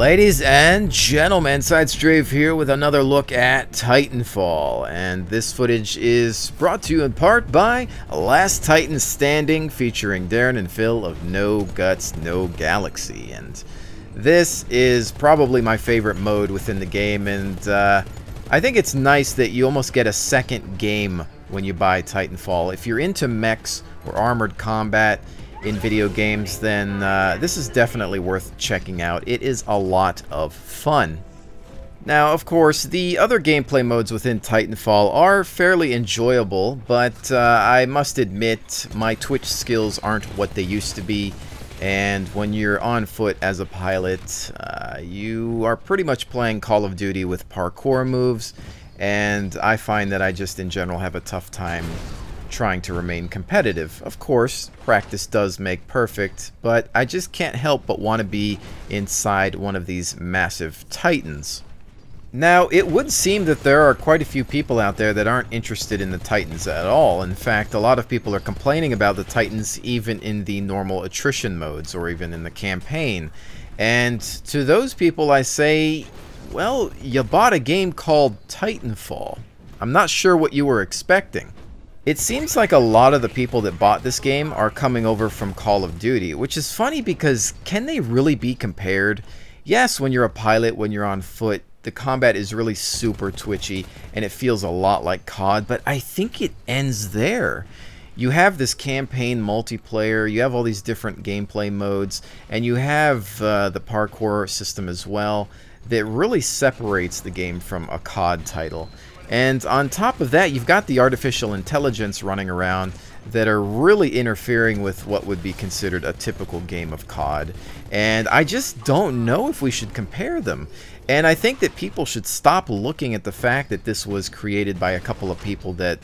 Ladies and gentlemen, SideStrafe here with another look at Titanfall, and this footage is brought to you in part by Last Titan Standing, featuring Darren and Phil of No Guts, No Galaxy. And this is probably my favorite mode within the game, and I think it's nice that you almost get a second game when you buy Titanfall. If you're into mechs or armored combat in video games, then this is definitely worth checking out. It is a lot of fun. Now, of course, the other gameplay modes within Titanfall are fairly enjoyable, but I must admit my Twitch skills aren't what they used to be, and when you're on foot as a pilot, you are pretty much playing Call of Duty with parkour moves, and I find that I just in general have a tough time trying to remain competitive. Of course, practice does make perfect, but I just can't help but want to be inside one of these massive Titans. Now, it would seem that there are quite a few people out there that aren't interested in the Titans at all. In fact, a lot of people are complaining about the Titans even in the normal attrition modes or even in the campaign. And to those people I say, well, you bought a game called Titanfall. I'm not sure what you were expecting. It seems like a lot of the people that bought this game are coming over from Call of Duty, which is funny because can they really be compared? Yes, when you're a pilot, when you're on foot, the combat is really super twitchy and it feels a lot like COD, but I think it ends there. You have this campaign multiplayer, you have all these different gameplay modes, and you have the parkour system as well that really separates the game from a COD title. And on top of that, you've got the artificial intelligence running around that are really interfering with what would be considered a typical game of COD. And I just don't know if we should compare them. And I think that people should stop looking at the fact that this was created by a couple of people that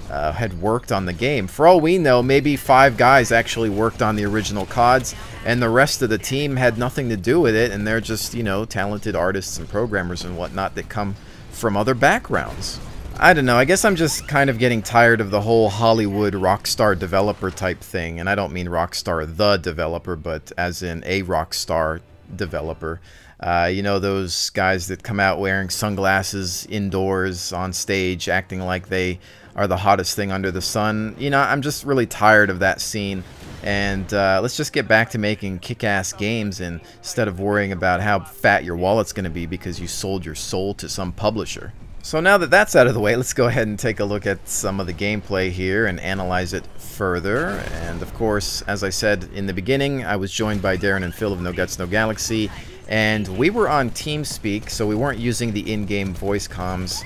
had worked on the game. For all we know, maybe 5 guys actually worked on the original CODs, and the rest of the team had nothing to do with it, and they're just, you know, talented artists and programmers and whatnot that come from other backgrounds. I don't know, I guess I'm just kind of getting tired of the whole Hollywood Rockstar developer type thing, and I don't mean Rockstar the developer, but as in a Rockstar developer. You know, those guys that come out wearing sunglasses indoors on stage acting like they are the hottest thing under the sun. You know, I'm just really tired of that scene. And let's just get back to making kick-ass games instead of worrying about how fat your wallet's going to be because you sold your soul to some publisher. So now that that's out of the way, let's go ahead and take a look at some of the gameplay here and analyze it further. And of course, as I said in the beginning, I was joined by Darren and Phil of No Guts, No Galaxy, and we were on TeamSpeak, so we weren't using the in-game voice comms.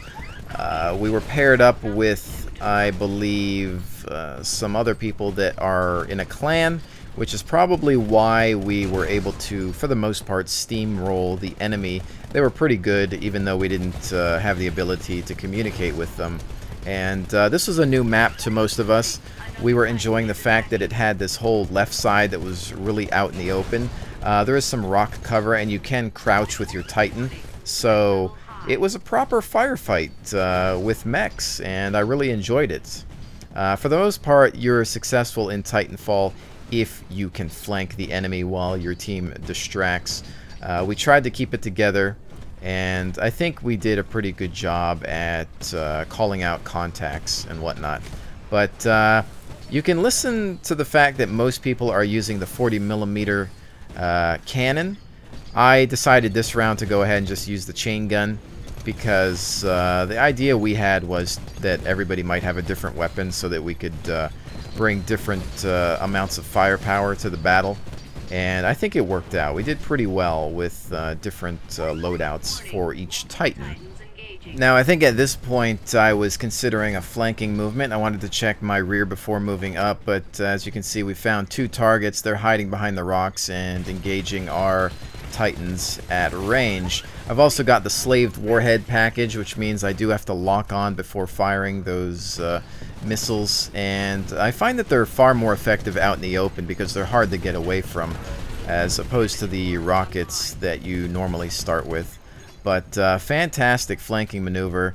We were paired up with, I believe, some other people that are in a clan, which is probably why we were able to, for the most part, steamroll the enemy. They were pretty good, even though we didn't have the ability to communicate with them. And this was a new map to most of us. We were enjoying the fact that it had this whole left side that was really out in the open. There is some rock cover, and you can crouch with your Titan. So it was a proper firefight with mechs, and I really enjoyed it. For the most part, you're successful in Titanfall if you can flank the enemy while your team distracts. We tried to keep it together, and I think we did a pretty good job at calling out contacts and whatnot. But you can listen to the fact that most people are using the 40mm cannon. I decided this round to go ahead and just use the chain gun, because the idea we had was that everybody might have a different weapon so that we could bring different amounts of firepower to the battle. And I think it worked out. We did pretty well with different loadouts for each Titan. Now, I think at this point I was considering a flanking movement. I wanted to check my rear before moving up, but as you can see, we found 2 targets. They're hiding behind the rocks and engaging our Titans at range. I've also got the slaved warhead package, which means I do have to lock on before firing those missiles, and I find that they're far more effective out in the open because they're hard to get away from, as opposed to the rockets that you normally start with. But fantastic flanking maneuver.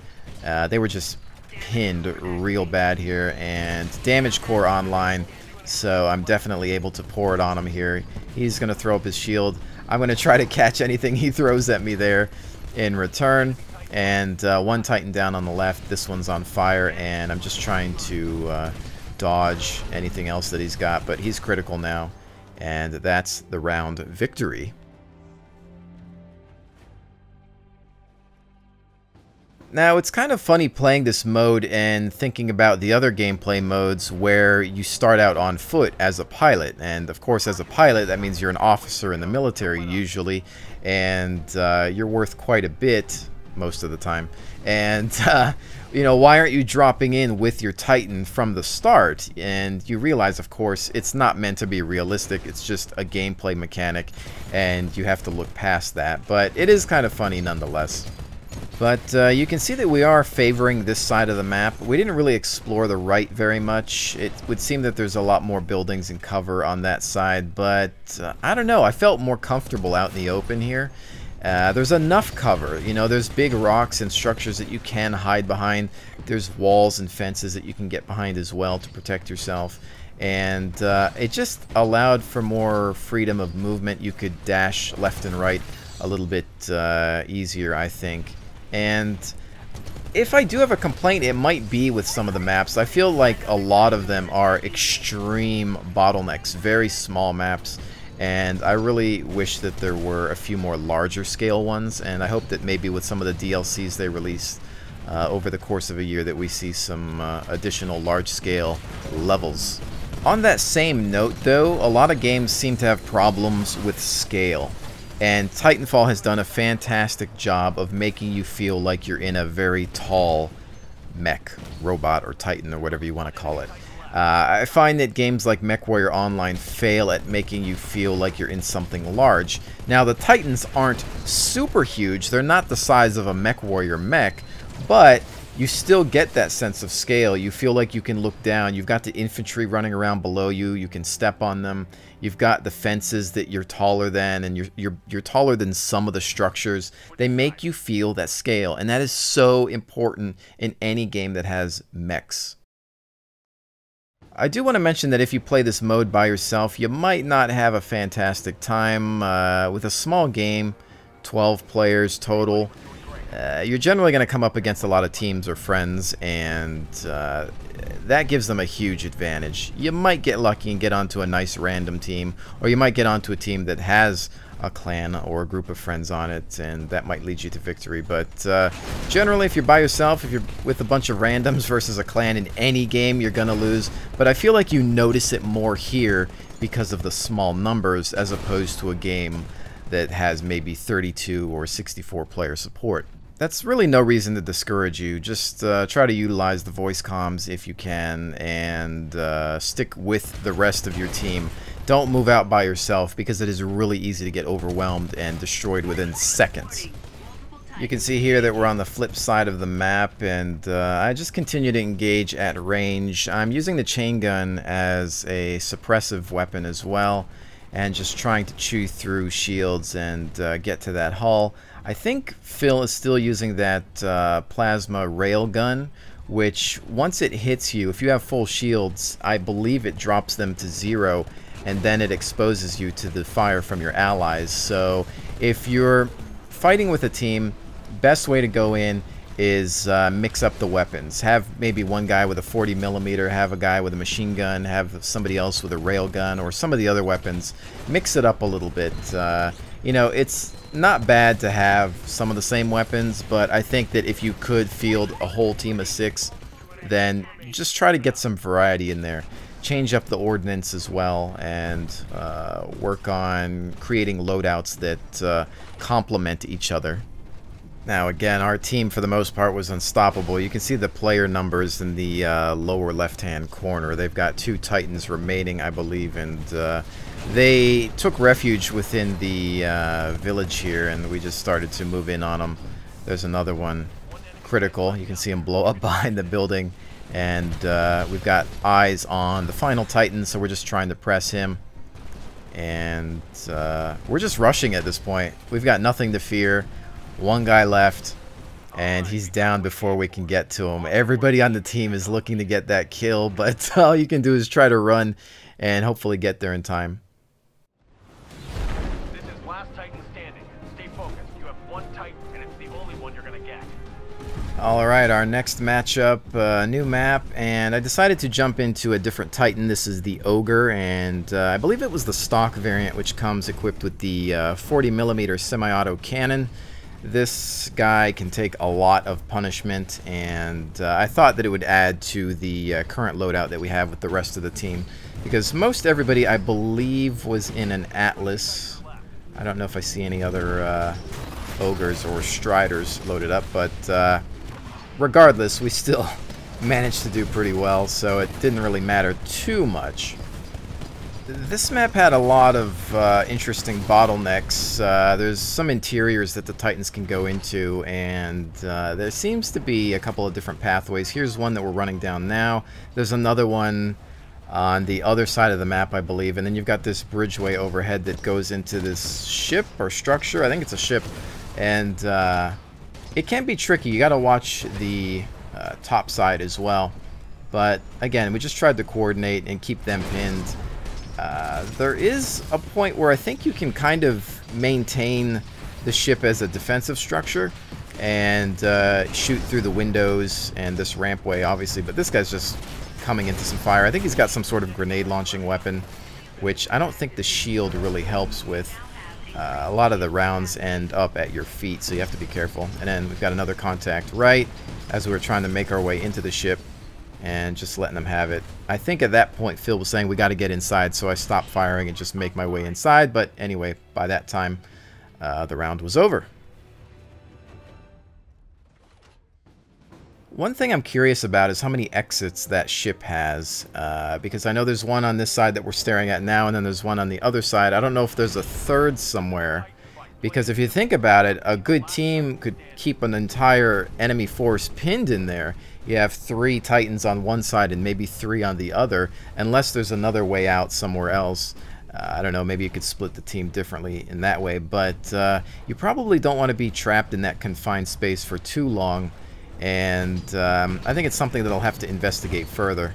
They were just pinned real bad here, and damage core online, so I'm definitely able to pour it on him here. He's going to throw up his shield. I'm going to try to catch anything he throws at me there in return. And one Titan down on the left. This one's on fire, and I'm just trying to dodge anything else that he's got. But he's critical now, and that's the round victory. Now, it's kind of funny playing this mode and thinking about the other gameplay modes where you start out on foot as a pilot. And, of course, as a pilot, that means you're an officer in the military, usually. And you're worth quite a bit most of the time. And, you know, why aren't you dropping in with your Titan from the start? And you realize, of course, it's not meant to be realistic. It's just a gameplay mechanic, and you have to look past that. But it is kind of funny nonetheless. But you can see that we are favoring this side of the map. We didn't really explore the right very much. It would seem that there's a lot more buildings and cover on that side, but I don't know. I felt more comfortable out in the open here. There's enough cover. You know, there's big rocks and structures that you can hide behind. There's walls and fences that you can get behind as well to protect yourself. And it just allowed for more freedom of movement. You could dash left and right a little bit easier, I think. And if I do have a complaint, it might be with some of the maps. I feel like a lot of them are extreme bottlenecks, very small maps, and I really wish that there were a few more larger scale ones, and I hope that maybe with some of the DLCs they release over the course of a year that we see some additional large scale levels. On that same note though, a lot of games seem to have problems with scale. And Titanfall has done a fantastic job of making you feel like you're in a very tall mech, robot, or Titan, or whatever you want to call it. I find that games like MechWarrior Online fail at making you feel like you're in something large. Now, the Titans aren't super huge. They're not the size of a MechWarrior mech, but you still get that sense of scale. You feel like you can look down. You've got the infantry running around below you. You can step on them. You've got the fences that you're taller than, and you're taller than some of the structures. They make you feel that scale, and that is so important in any game that has mechs. I do want to mention that if you play this mode by yourself, you might not have a fantastic time. With a small game, 12 players total, you're generally going to come up against a lot of teams or friends, and that gives them a huge advantage. You might get lucky and get onto a nice random team, or you might get onto a team that has a clan or a group of friends on it, and that might lead you to victory. But generally, if you're by yourself, if you're with a bunch of randoms versus a clan in any game, you're going to lose. But I feel like you notice it more here because of the small numbers as opposed to a game that has maybe 32 or 64 player support. That's really no reason to discourage you. Just try to utilize the voice comms if you can, and stick with the rest of your team. Don't move out by yourself, because it is really easy to get overwhelmed and destroyed within seconds. You can see here that we're on the flip side of the map, and I just continue to engage at range. I'm using the chain gun as a suppressive weapon as well, and just trying to chew through shields and get to that hull. I think Phil is still using that plasma rail gun, which once it hits you, if you have full shields, I believe it drops them to 0, and then it exposes you to the fire from your allies. So if you're fighting with a team, best way to go in is mix up the weapons. Have maybe one guy with a 40mm, have a guy with a machine gun, have somebody else with a rail gun, or some of the other weapons. Mix it up a little bit. You know, it's not bad to have some of the same weapons, but I think that if you could field a whole team of 6, then just try to get some variety in there. Change up the ordnance as well, and work on creating loadouts that complement each other. Now again, our team for the most part was unstoppable. You can see the player numbers in the lower left-hand corner. They've got 2 Titans remaining, I believe, and they took refuge within the village here, and we just started to move in on them. There's another one, critical. You can see him blow up behind the building, and we've got eyes on the final Titan, so we're just trying to press him. And we're just rushing at this point. We've got nothing to fear. One guy left, and he's down before we can get to him. Everybody on the team is looking to get that kill, but all you can do is try to run and hopefully get there in time. This is last Alright, our next matchup, new map, and I decided to jump into a different Titan. This is the Ogre, and I believe it was the stock variant, which comes equipped with the 40mm semi-auto cannon. This guy can take a lot of punishment, and I thought that it would add to the current loadout that we have with the rest of the team, because most everybody, I believe, was in an Atlas. I don't know if I see any other Ogres or Striders loaded up, but regardless, we still managed to do pretty well, so it didn't really matter too much. This map had a lot of interesting bottlenecks. There's some interiors that the Titans can go into, and there seems to be a couple of different pathways. Here's one that we're running down now. There's another one on the other side of the map, I believe, and then you've got this bridgeway overhead that goes into this ship or structure. I think it's a ship, and it can be tricky. You got to watch the top side as well. But again, we just tried to coordinate and keep them pinned. There is a point where I think you can kind of maintain the ship as a defensive structure and shoot through the windows and this rampway, obviously. But this guy's just coming into some fire. I think he's got some sort of grenade launching weapon, which I don't think the shield really helps with. A lot of the rounds end up at your feet, so you have to be careful. And then we've got another contact right as we were trying to make our way into the ship and just letting them have it. I think at that point Phil was saying we got to get inside, so I stopped firing and just make my way inside. But anyway, by that time the round was over. One thing I'm curious about is how many exits that ship has, because I know there's one on this side that we're staring at now, and then there's one on the other side. I don't know if there's a third somewhere, because if you think about it, a good team could keep an entire enemy force pinned in there. You have 3 Titans on one side and maybe 3 on the other, unless there's another way out somewhere else. I don't know, maybe you could split the team differently in that way, but you probably don't want to be trapped in that confined space for too long. And I think it's something that I'll have to investigate further.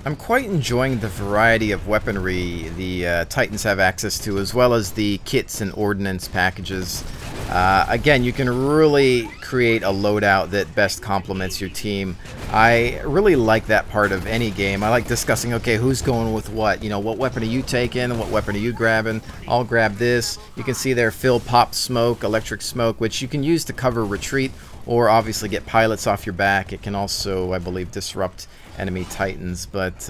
I'm quite enjoying the variety of weaponry the Titans have access to, as well as the kits and ordnance packages. Again, you can really create a loadout that best complements your team. I really like that part of any game. I like discussing, okay, who's going with what? You know, what weapon are you taking? What weapon are you grabbing? I'll grab this. You can see there, Phil popped smoke, electric smoke, which you can use to cover retreat, or obviously get pilots off your back. It can also, I believe, disrupt enemy Titans, but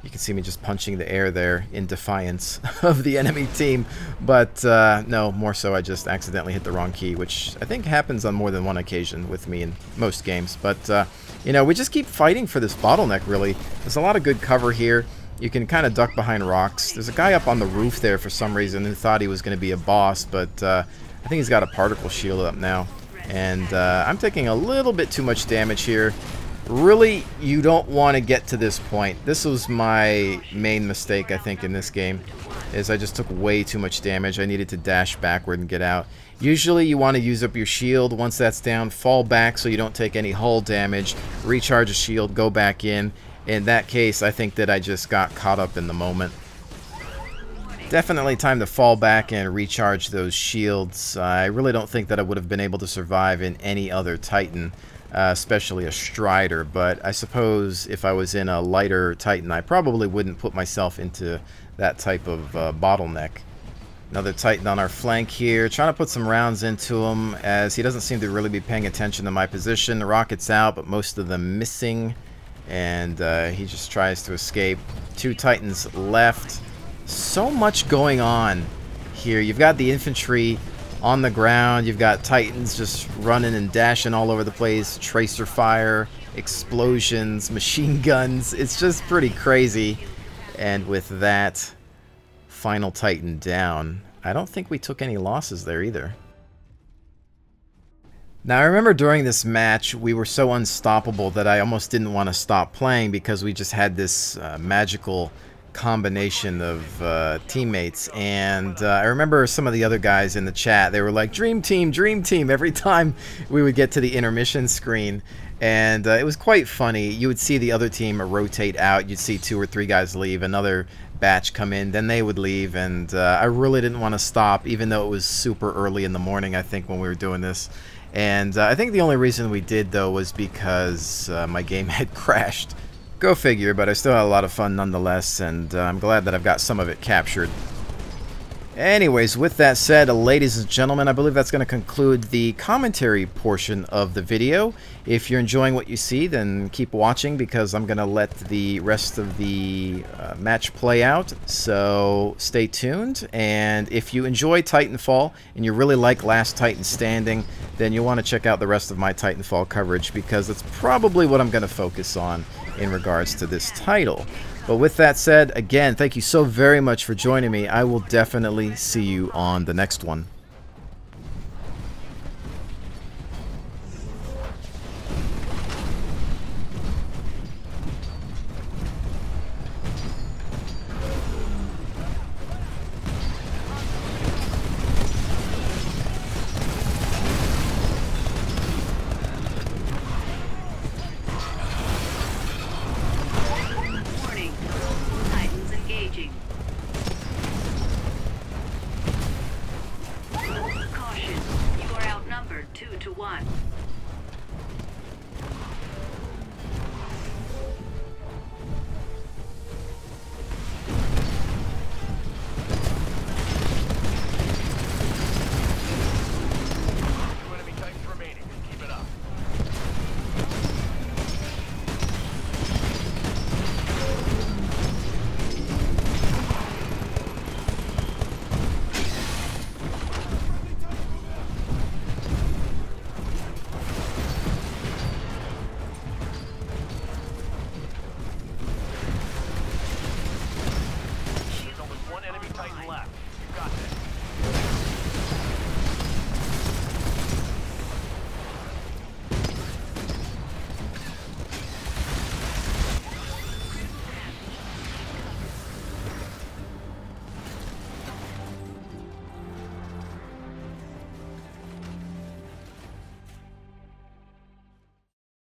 you can see me just punching the air there in defiance of the enemy team. But no, more so I just accidentally hit the wrong key, which I think happens on more than one occasion with me in most games. But you know, we just keep fighting for this bottleneck, really. There's a lot of good cover here. You can kind of duck behind rocks. There's a guy up on the roof there for some reason who thought he was going to be a boss, but I think he's got a particle shield up now. And I'm taking a little bit too much damage here. Really, you don't want to get to this point. This was my main mistake, I think, in this game, is I just took way too much damage. I needed to dash backward and get out. Usually, you want to use up your shield. Once that's down, fall back so you don't take any hull damage. Recharge a shield, go back in. In that case, I think that I just got caught up in the moment. Definitely time to fall back and recharge those shields. I really don't think that I would have been able to survive in any other Titan, especially a Strider, but I suppose if I was in a lighter Titan, I probably wouldn't put myself into that type of bottleneck. Another Titan on our flank here, trying to put some rounds into him, as he doesn't seem to really be paying attention to my position. The rocket's out, but most of them missing, and he just tries to escape. 2 Titans left. So much going on here. You've got the infantry on the ground. You've got Titans just running and dashing all over the place. Tracer fire, explosions, machine guns. It's just pretty crazy. And with that final Titan down, I don't think we took any losses there either. Now, I remember during this match, we were so unstoppable that I almost didn't want to stop playing, because we just had this magical combination of teammates. And I remember some of the other guys in the chat, they were like, dream team, every time we would get to the intermission screen. And it was quite funny. You would see the other team rotate out. You'd see 2 or 3 guys leave, another batch come in, then they would leave. And I really didn't want to stop, even though it was super early in the morning, I think, when we were doing this. And I think the only reason we did, though, was because my game had crashed. Go figure, but I still had a lot of fun nonetheless, and I'm glad that I've got some of it captured. Anyways, with that said, ladies and gentlemen, I believe that's going to conclude the commentary portion of the video. If you're enjoying what you see, then keep watching, because I'm going to let the rest of the match play out. So stay tuned, and if you enjoy Titanfall and you really like Last Titan Standing, then you'll want to check out the rest of my Titanfall coverage, because that's probably what I'm going to focus on in regards to this title. But with that said, again, thank you so very much for joining me. I will definitely see you on the next one.